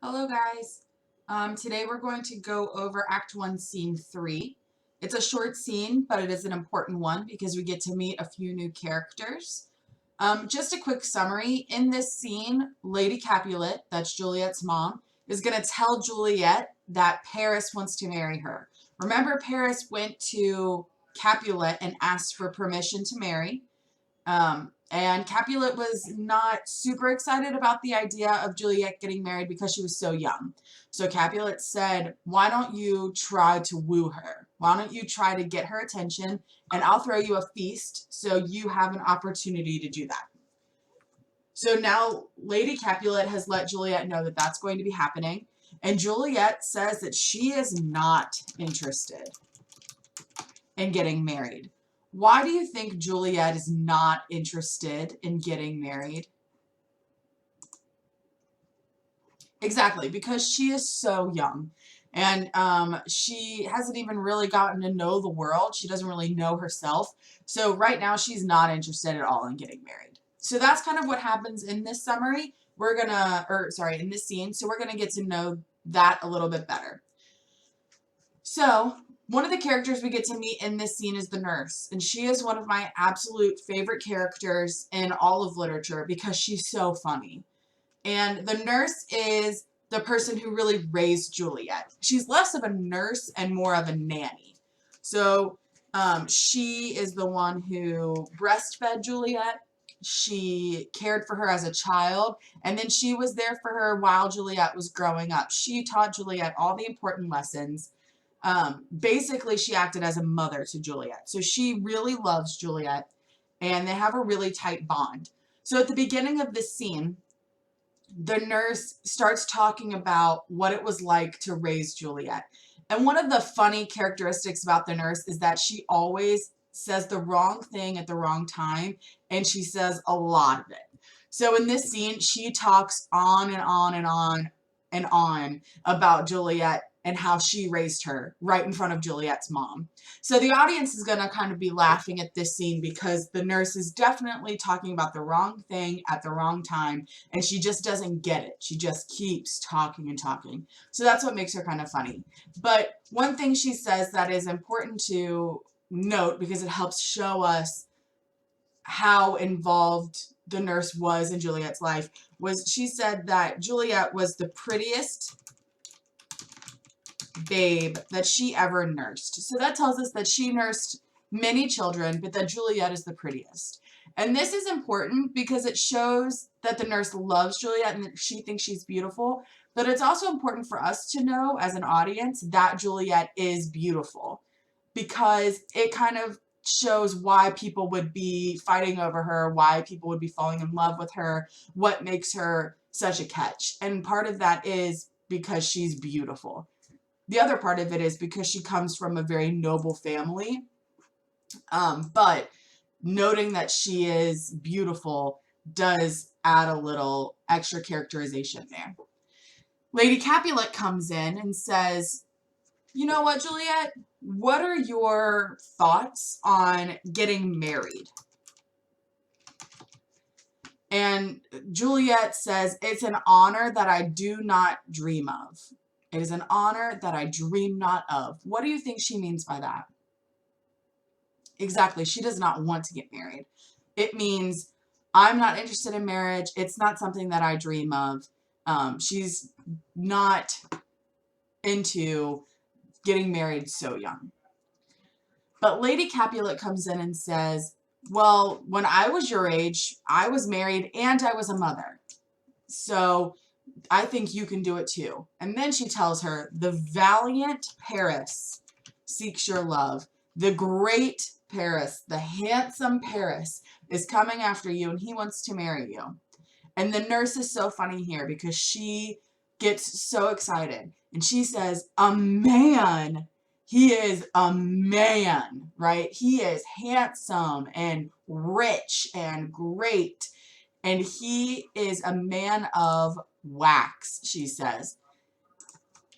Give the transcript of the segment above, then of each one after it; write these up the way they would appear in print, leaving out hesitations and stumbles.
Hello guys. Today we're going to go over Act 1, Scene 3. It's a short scene, but it is an important one because we get to meet a few new characters. Just a quick summary. In this scene, Lady Capulet, that's Juliet's mom, is going to tell Juliet that Paris wants to marry her. Remember, Paris went to Capulet and asked for permission to marry. And Capulet was not super excited about the idea of Juliet getting married because she was so young. So Capulet said, why don't you try to woo her? Why don't you try to get her attention, and I'll throw you a feast so you have an opportunity to do that. So now Lady Capulet has let Juliet know that that's going to be happening, and Juliet says that she is not interested in getting married. Why do you think Juliet is not interested in getting married? Exactly, because she is so young. And she hasn't even really gotten to know the world. She doesn't really know herself. So right now she's not interested at all in getting married. So that's kind of what happens in this summary. In this scene. So we're going to get to know that a little bit better. So one of the characters we get to meet in this scene is the nurse, and she is one of my absolute favorite characters in all of literature because she's so funny. And the nurse is the person who really raised Juliet. She's less of a nurse and more of a nanny. So she is the one who breastfed Juliet. She cared for her as a child, and then she was there for her while Juliet was growing up. She taught Juliet all the important lessons. Basically, she acted as a mother to Juliet. So she really loves Juliet, and they have a really tight bond. So at the beginning of this scene, the nurse starts talking about what it was like to raise Juliet. And one of the funny characteristics about the nurse is that she always says the wrong thing at the wrong time, and she says a lot of it. So in this scene, she talks on and on and on and on about Juliet and how she raised her right in front of Juliet's mom. So the audience is going to kind of be laughing at this scene because the nurse is definitely talking about the wrong thing at the wrong time, and she just doesn't get it. She just keeps talking and talking. So that's what makes her kind of funny. But one thing she says that is important to note because it helps show us how involved the nurse was in Juliet's life was she said that Juliet was the prettiest babe that she ever nursed. So that tells us that she nursed many children, but that Juliet is the prettiest. And this is important because it shows that the nurse loves Juliet and that she thinks she's beautiful. But it's also important for us to know as an audience that Juliet is beautiful because it kind of shows why people would be fighting over her, why people would be falling in love with her, what makes her such a catch. And part of that is because she's beautiful. The other part of it is because she comes from a very noble family. But noting that she is beautiful does add a little extra characterization there. Lady Capulet comes in and says, you know what, Juliet? What are your thoughts on getting married? And Juliet says, it's an honor that I do not dream of. It is an honor that I dream not of. What do you think she means by that? Exactly. She does not want to get married. It means I'm not interested in marriage. It's not something that I dream of. She's not into getting married so young. But Lady Capulet comes in and says, well, when I was your age, I was married and I was a mother. So I think you can do it too. And then she tells her, the valiant Paris seeks your love. The great Paris, the handsome Paris is coming after you and he wants to marry you. And the nurse is so funny here because she gets so excited and she says, a man. He is a man, right? He is handsome and rich and great. And he is a man of wax, she says.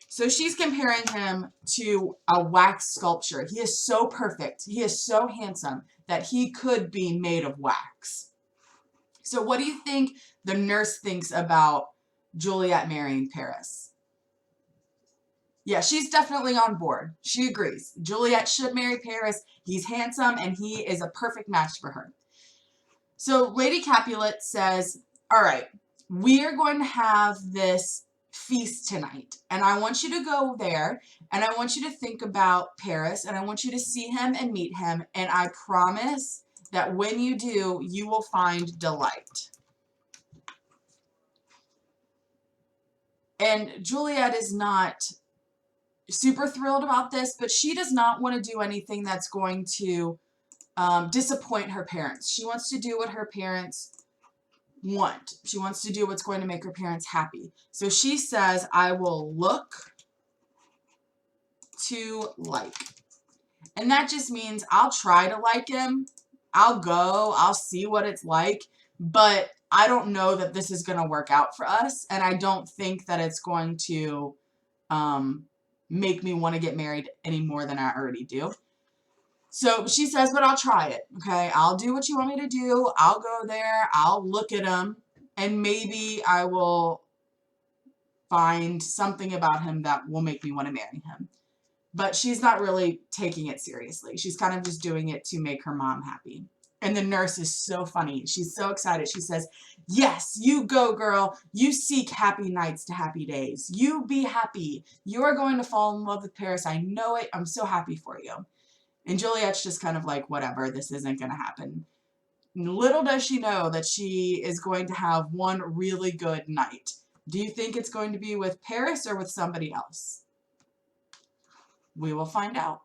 So she's comparing him to a wax sculpture. He is so perfect. He is so handsome that he could be made of wax. So what do you think the nurse thinks about Juliet marrying Paris. Yeah, she's definitely on board. She agrees. Juliet should marry Paris. He's handsome and he is a perfect match for her. So Lady Capulet says, all right, we are going to have this feast tonight. And I want you to go there and I want you to think about Paris and I want you to see him and meet him. And I promise that when you do, you will find delight. And Juliet is not super thrilled about this, but she does not want to do anything that's going to disappoint her parents. She wants to do what her parents want. She wants to do what's going to make her parents happy. So she says, I will look to like. And that just means I'll try to like him. I'll go. I'll see what it's like. But I don't know that this is going to work out for us. And I don't think that it's going to make me want to get married any more than I already do. So she says, but I'll try it. Okay, I'll do what you want me to do. I'll go there. I'll look at him. And maybe I will find something about him that will make me want to marry him. But she's not really taking it seriously. She's kind of just doing it to make her mom happy. And the nurse is so funny. She's so excited. She says, yes, you go, girl. You seek happy nights to happy days. You be happy. You are going to fall in love with Paris. I know it. I'm so happy for you. And Juliet's just kind of like, whatever, this isn't going to happen. Little does she know that she is going to have one really good night. Do you think it's going to be with Paris or with somebody else? We will find out.